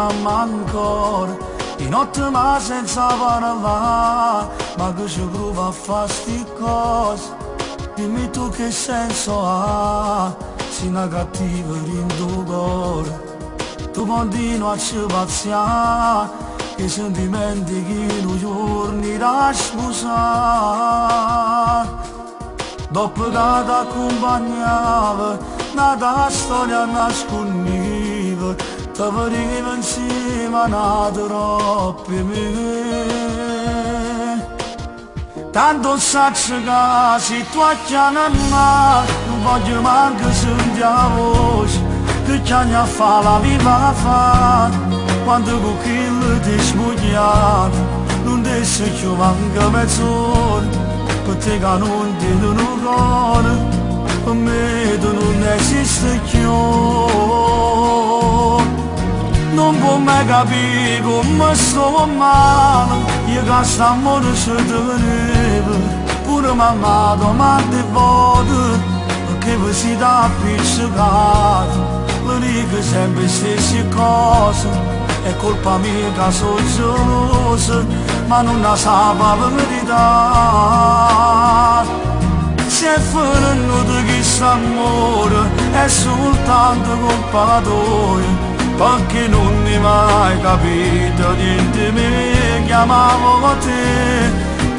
chiama ancora, di notte ma senza parlare, ma che ci prova a fare sti cose. Dimmi tu che senso ha, sei una cattiva in tuo cuore. Tu continui a ci pazziare, i sentimenti che non giorni da scusare. Dopo che ti accompagnava, nata storia nascondiva, ti veniva insieme a troppi me. Tanto sacci che se tu chiami a me, non voglio manco sentire la voce, che chiami a fare la vita fa, quando con chi ti smugliato, non ti sei più manco mezz'ora. Per te che non ti do un cuore, per me tu non esiste più. Non può mai capire come sto male, io che st'amore ci tenevo, pure mamma domande volte, perché vi siete appiccicati, le dico sempre stesse cose. È colpa mia che sono gelosa, ma non la sa la verità. Se è venuto questo amore è soltanto colpa tua, perché non mi hai mai capito niente me chiamavo te.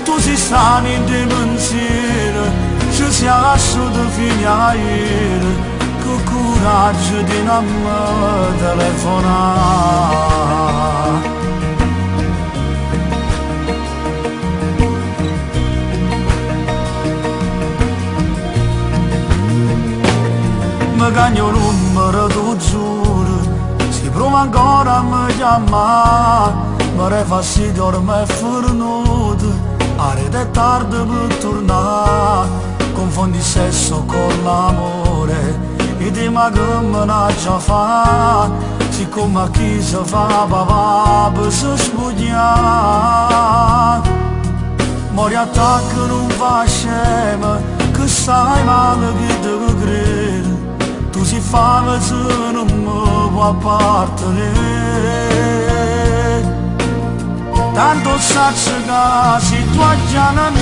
Tu sei stato in te pensiero, ci sei lasciato fino a ieri, con coraggio di non mi telefonare. Mi cagno il numero, tu giuro, si prova ancora a mi chiamare, mi re fastidio ormai è venuto, a rete è tardi per tornare, confondi il sesso con l'amore, e di ma che me ne già fa, siccome a chi si fa papà per si spogliare. Mori attacco non fa scema, che sai male che devo credere, tu si fame se non mi può appartenere. Tanto sacci che se tu chiami a me,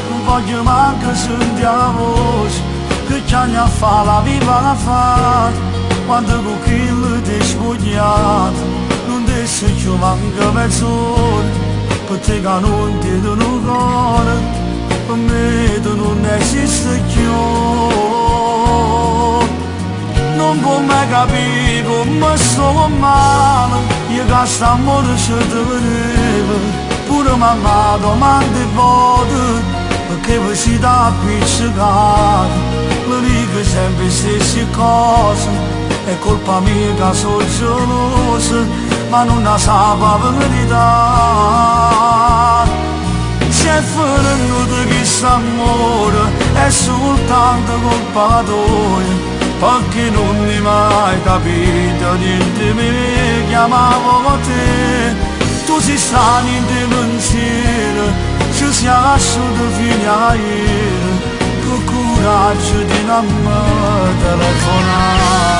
non voglio manco sentire la voce, che chiami a fare la vita fa, quando con chi ti spogliato, non ti sei più manco mezz'ora, per te che non ti do un cuore, per me tu non esiste più. Non può mai capire come sto male, io che st'amore ci tenevo, pure mamma domande volte, perché vi siete appiccicati, le dico sempre stesse cose, è colpa mia che sono gelosa, ma non la sa la verità. Se è venuto questo amore è soltanto colpa tua, perché non mi hai mai capito niente me chiamavo te. Tu sei stato in te pensiero, ci sei lasciato fino a ieri, con coraggio di non mi telefonare.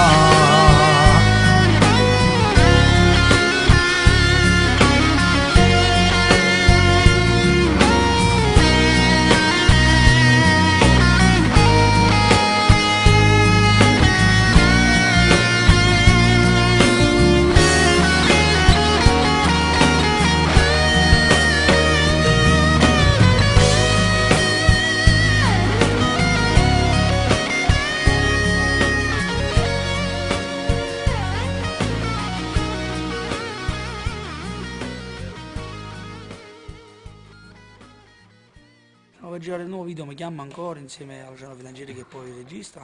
Per girare il nuovo video mi chiama ancora insieme a Luciano Filangieri che poi regista,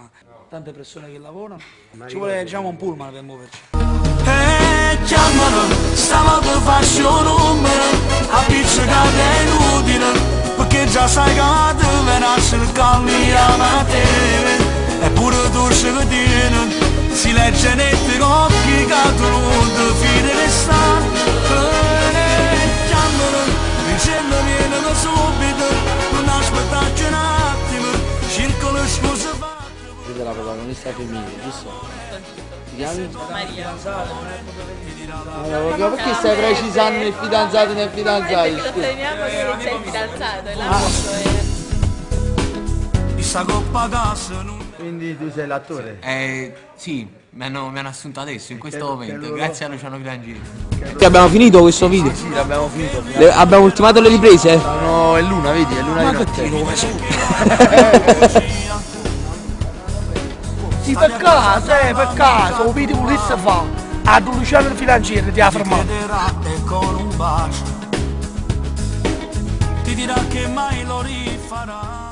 tante persone che lavorano, ci vuole diciamo un pullman per muoverci. Chiamano, stavolta faccio un numero, appiccicate è inutile, perché già sai che ti viene a cercarmi a mattina, eppure tu ci tieni, si legge nei tuoi occhi che tu non ti fidi di stare. Chiamano, dicendo vieni subito, non aspettare un attimo, circolo scuse fatte. siete la protagonista femminile, giusto? Ti chiami? Maria. Allora, perché stai precisando il fidanzato nel fidanzato? Perché lo teniamo che non sei il fidanzato, è l'amico. Quindi tu sei l'attore? Sì, mi hanno assunto adesso, in questo momento, grazie a Luciano Grangieri. Che abbiamo finito questo video? Sì, l'abbiamo finito. Abbiamo ultimato le riprese? È l'una, vedi, è l'una di notte. Sì, per caso, un video volesse fare, a Luciano il Filangieri ti ha fermato. E con un bacio ti dirà che mai lo rifarà.